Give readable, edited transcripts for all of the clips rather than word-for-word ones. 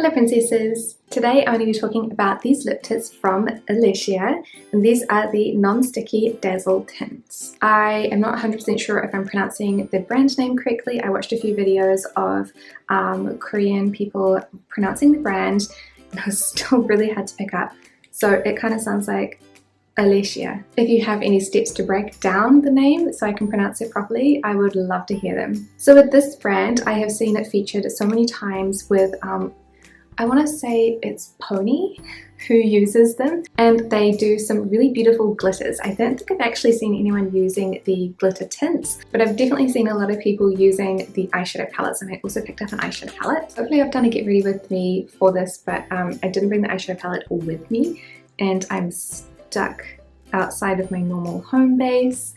Hello princesses! Today I'm going to be talking about these lip tints from Unleashia, and these are the non-sticky Dazzle Tints. I am not 100% sure if I'm pronouncing the brand name correctly. I watched a few videos of Korean people pronouncing the brand and it was still really hard to pick up. So it kind of sounds like Unleashia. If you have any steps to break down the name so I can pronounce it properly, I would love to hear them. So with this brand, I have seen it featured so many times with I want to say it's Pony who uses them, and they do some really beautiful glitters. I don't think I've actually seen anyone using the glitter tints, but I've definitely seen a lot of people using the eyeshadow palettes, and I also picked up an eyeshadow palette. Hopefully I've done a get ready with me for this, but I didn't bring the eyeshadow palette with me, and I'm stuck outside of my normal home base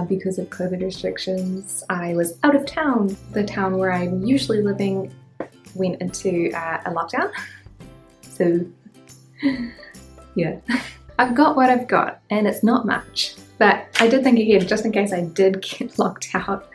because of COVID restrictions. I was out of town. The town where I'm usually living went into a lockdown, so yeah. I've got what I've got and it's not much, but I did think ahead just in case I did get locked out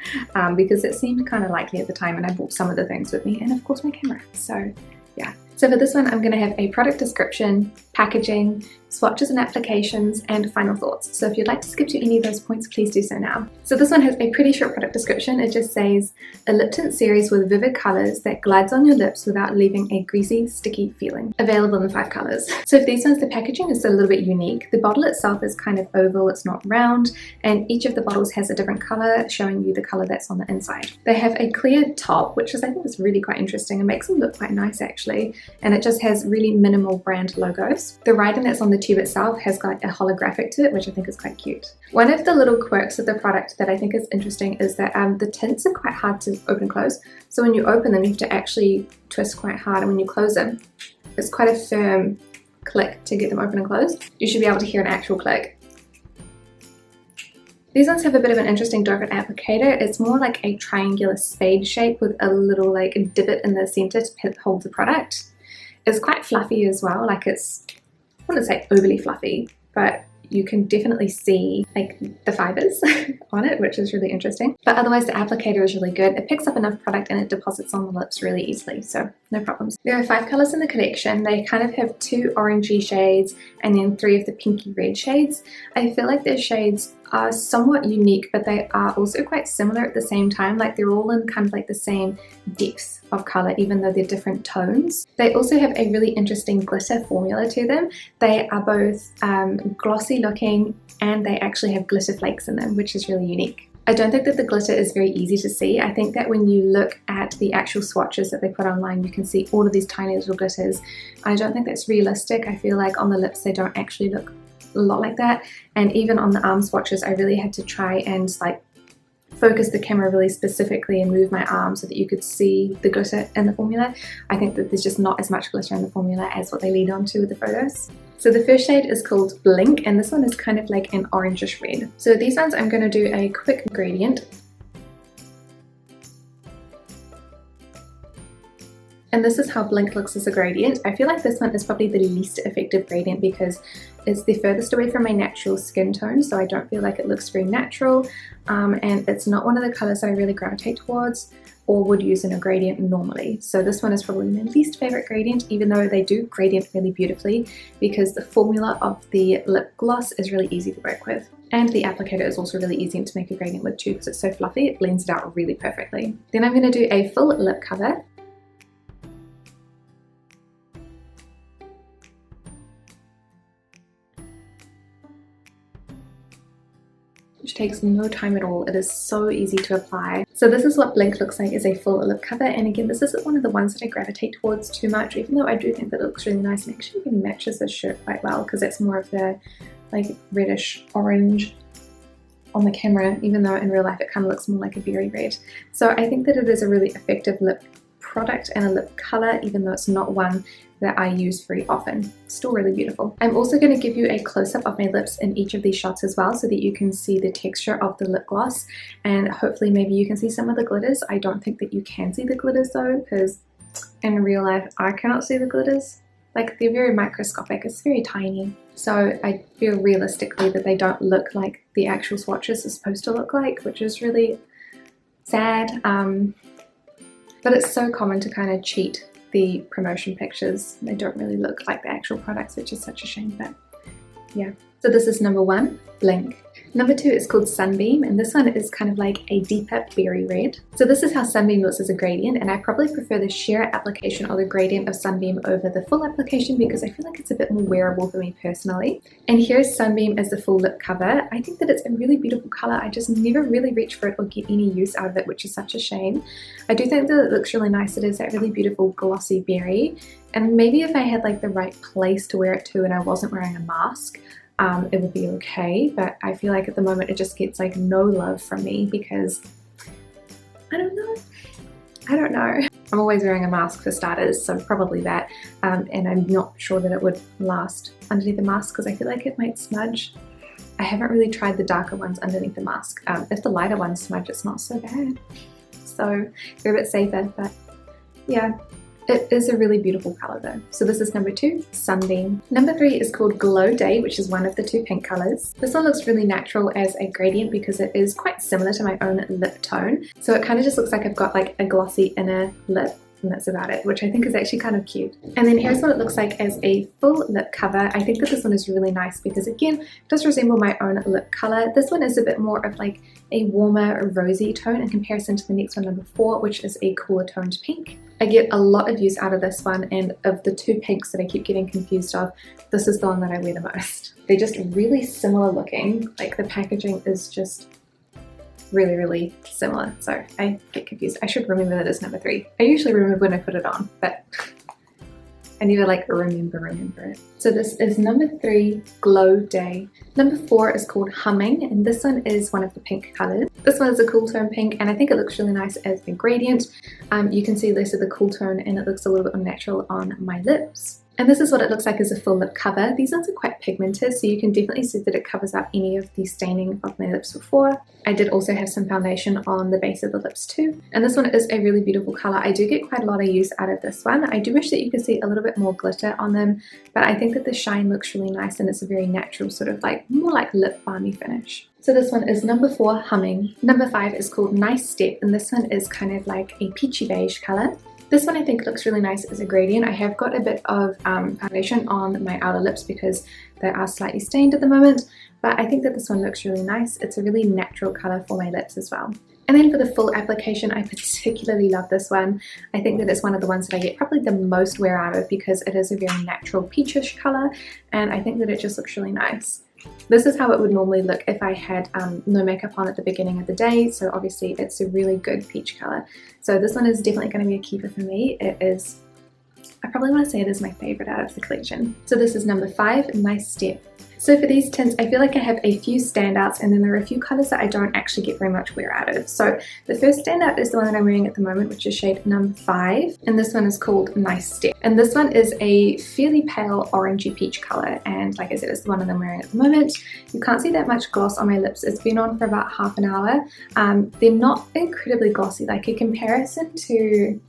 because it seemed kind of likely at the time, and I brought some of the things with me and of course my camera, so yeah. So for this one I'm going to have a product description, packaging, swatches and applications, and final thoughts. So if you'd like to skip to any of those points, please do so now. So this one has a pretty short product description. It just says, a lip tint series with vivid colours that glides on your lips without leaving a greasy, sticky feeling. Available in 5 colours. So for these ones, the packaging is a little bit unique. The bottle itself is kind of oval, it's not round, and each of the bottles has a different colour, showing you the colour that's on the inside. They have a clear top, which is, I think, is really quite interesting and makes them look quite nice actually, and it just has really minimal brand logos. The writing that's on the tube itself has got a holographic to it, which I think is quite cute. One of the little quirks of the product that I think is interesting is that the tints are quite hard to open and close. So when you open them, you have to actually twist quite hard, and when you close them, it's quite a firm click to get them open and closed. You should be able to hear an actual click. These ones have a bit of an interesting doughnut applicator. It's more like a triangular spade shape with a little like divot in the center to hold the product. It's quite fluffy as well, like it's, I wouldn't say overly fluffy, but you can definitely see like the fibers on it, which is really interesting. But otherwise the applicator is really good. It picks up enough product and it deposits on the lips really easily, so no problems. There are 5 colours in the collection. They kind of have 2 orangey shades and then 3 of the pinky red shades. I feel like their shades are somewhat unique, but they are also quite similar at the same time. Like they're all in kind of like the same depth of colour, even though they're different tones. They also have a really interesting glitter formula to them. They are both glossy looking, and they actually have glitter flakes in them, which is really unique. I don't think that the glitter is very easy to see. I think that when you look at the actual swatches that they put online, you can see all of these tiny little glitters. I don't think that's realistic. I feel like on the lips they don't actually look a lot like that, and even on the arm swatches I really had to try and like focus the camera really specifically and move my arm so that you could see the glitter in the formula. I think that there's just not as much glitter in the formula as what they lead on to with the photos. So the first shade is called Blink, and this one is kind of like an orangish red. So these ones I'm going to do a quick gradient. And this is how Blink looks as a gradient. I feel like this one is probably the least effective gradient because it's the furthest away from my natural skin tone, so I don't feel like it looks very natural, and it's not one of the colours that I really gravitate towards or would use in a gradient normally. So this one is probably my least favourite gradient, even though they do gradient really beautifully because the formula of the lip gloss is really easy to work with. And the applicator is also really easy to make a gradient with too because it's so fluffy, it blends it out really perfectly. Then I'm going to do a full lip cover. Which takes no time at all. It is so easy to apply. So this is what Blink looks like as a full lip cover, and again this isn't one of the ones that I gravitate towards too much, even though I do think that it looks really nice and actually really matches this shirt quite well because it's more of the like reddish orange on the camera, even though in real life it kind of looks more like a berry red. So I think that it is a really effective lip product and a lip color, even though it's not one that I use very often. Still really beautiful. I'm also going to give you a close-up of my lips in each of these shots as well so that you can see the texture of the lip gloss, and hopefully maybe you can see some of the glitters. I don't think that you can see the glitters though, because in real life I cannot see the glitters. Like they're very microscopic, it's very tiny. So I feel realistically that they don't look like the actual swatches are supposed to look like, which is really sad. But it's so common to kind of cheat the promotion pictures. They don't really look like the actual products, which is such a shame, but yeah. So this is number 1, Blink. Number 2 is called Sunbeam, and this one is kind of like a deeper berry red. So this is how Sunbeam looks as a gradient, and I probably prefer the sheer application or the gradient of Sunbeam over the full application because I feel like it's a bit more wearable for me personally. And here's Sunbeam as the full lip cover. I think that it's a really beautiful color. I just never really reach for it or get any use out of it, which is such a shame. I do think that it looks really nice. It is that really beautiful glossy berry, and maybe if I had like the right place to wear it to and I wasn't wearing a mask, it would be okay, but I feel like at the moment it just gets like no love from me because I don't know. I'm always wearing a mask for starters, so probably that, and I'm not sure that it would last underneath the mask because I feel like it might smudge. I haven't really tried the darker ones underneath the mask. If the lighter ones smudge, it's not so bad, so they're a bit safer, but yeah. It is a really beautiful color though. So this is number 2, Sunbeam. Number 3 is called Glow Day, which is one of the 2 pink colors. This one looks really natural as a gradient because it is quite similar to my own lip tone. So it kind of just looks like I've got like a glossy inner lip, and that's about it, which I think is actually kind of cute. And then here's what it looks like as a full lip cover. I think that this one is really nice because again, it does resemble my own lip color. This one is a bit more of like a warmer rosy tone in comparison to the next one, number 4, which is a cooler toned pink. I get a lot of use out of this one, and of the 2 pinks that I keep getting confused of, this is the one that I wear the most. They're just really similar looking, like the packaging is just really similar, so I get confused. I should remember that it's number 3. I usually remember when I put it on, but I never like remember it. So this is number 3, Glow Day. Number 4 is called Humming, and this one is one of the pink colors. This one is a cool tone pink, and I think it looks really nice as a gradient. You can see less of the cool tone, and it looks a little bit unnatural on my lips. And this is what it looks like as a full lip cover. These ones are quite pigmented, so you can definitely see that it covers up any of the staining of my lips before. I did also have some foundation on the base of the lips too. And this one is a really beautiful color. I do get quite a lot of use out of this one. I do wish that you could see a little bit more glitter on them, but I think that the shine looks really nice and it's a very natural sort of like, more like lip balmy finish. So this one is number 4, Humming. Number 5 is called Nice Step, and this one is kind of like a peachy beige color. This one I think looks really nice as a gradient. I have got a bit of foundation on my outer lips because they are slightly stained at the moment, but I think that this one looks really nice. It's a really natural color for my lips as well. And then for the full application, I particularly love this one. I think that it's one of the ones that I get probably the most wear out of because it is a very natural peachish color, and I think that it just looks really nice. This is how it would normally look if I had no makeup on at the beginning of the day, so obviously it's a really good peach color. So this one is definitely going to be a keeper for me. It is, I probably want to say it is my favorite out of the collection. So this is number 5, Nice Step. So for these tints, I feel like I have a few standouts, and then there are a few colors that I don't actually get very much wear out of. So the first standout is the one that I'm wearing at the moment, which is shade number 5, and this one is called Nice Step. And this one is a fairly pale orangey peach color, and like I said, it's the one that I'm wearing at the moment. You can't see that much gloss on my lips. It's been on for about half an hour. They're not incredibly glossy, like in comparison to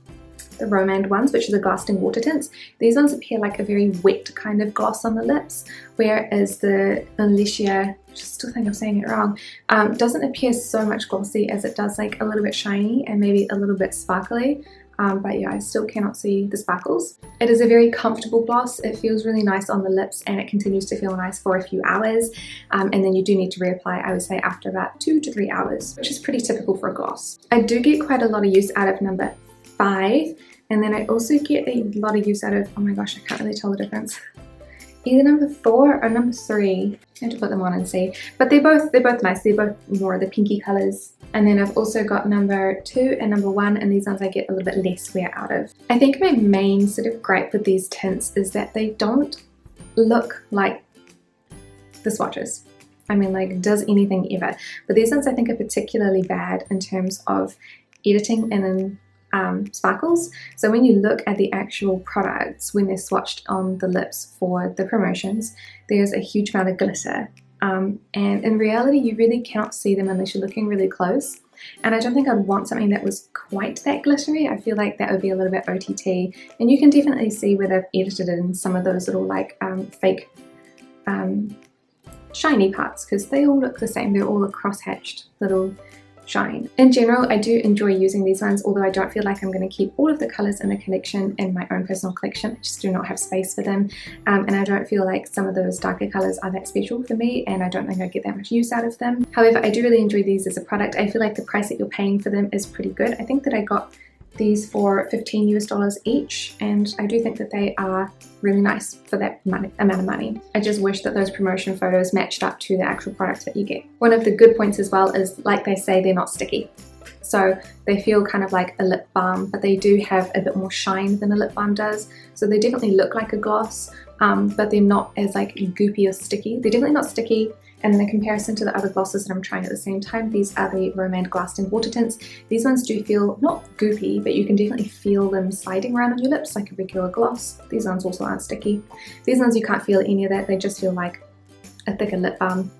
the Romand ones, which are the Glasting water tints. These ones appear like a very wet kind of gloss on the lips, whereas the Unleashia, I still think I'm saying it wrong, doesn't appear so much glossy as it does like a little bit shiny and maybe a little bit sparkly. But yeah, I still cannot see the sparkles. It is a very comfortable gloss. It feels really nice on the lips and it continues to feel nice for a few hours. And then you do need to reapply, I would say, after about 2 to 3 hours, which is pretty typical for a gloss. I do get quite a lot of use out of number 5, and then I also get a lot of use out of, oh my gosh, I can't really tell the difference, either number 4 or number 3. I have to put them on and see, but they're both nice. They're both more the pinky colors. And then I've also got number 2 and number 1, and these ones I get a little bit less wear out of. I think my main sort of gripe with these tints is that they don't look like the swatches. I mean, like, does anything ever? But these ones I think are particularly bad in terms of editing and in sparkles. So when you look at the actual products, when they're swatched on the lips for the promotions, there's a huge amount of glitter. And in reality, you really cannot see them unless you're looking really close. And I don't think I'd want something that was quite that glittery. I feel like that would be a little bit OTT. And you can definitely see where they've edited in some of those little like fake shiny parts, because they all look the same. They're all a cross-hatched little shine. In general, I do enjoy using these ones, although I don't feel like I'm going to keep all of the colours in the collection in my own personal collection. I just do not have space for them, and I don't feel like some of those darker colours are that special for me, and I don't think I get that much use out of them. However, I do really enjoy these as a product. I feel like the price that you're paying for them is pretty good. I think that I got these for $15 US each, and I do think that they are really nice for that amount of money. I just wish that those promotion photos matched up to the actual product that you get. One of the good points as well is, like they say, they're not sticky. So they feel kind of like a lip balm, but they do have a bit more shine than a lip balm does. So they definitely look like a gloss, but they're not as like goopy or sticky. They're definitely not sticky. And in comparison to the other glosses that I'm trying at the same time, these are the Romand Glass Tint Water Tints. These ones do feel not goopy, but you can definitely feel them sliding around on your lips like a regular gloss. These ones also aren't sticky. These ones you can't feel any of that, they just feel like a thicker lip balm,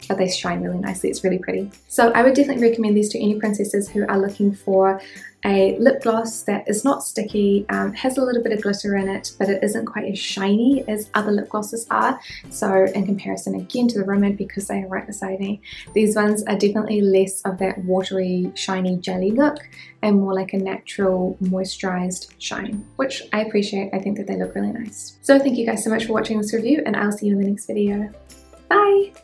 but they shine really nicely. It's really pretty. So I would definitely recommend these to any princesses who are looking for a lip gloss that is not sticky, has a little bit of glitter in it, but it isn't quite as shiny as other lip glosses are. So in comparison again to the Romand, because they are right beside me, these ones are definitely less of that watery, shiny jelly look and more like a natural moisturized shine, which I appreciate. I think that they look really nice. So thank you guys so much for watching this review, and I'll see you in the next video. Bye!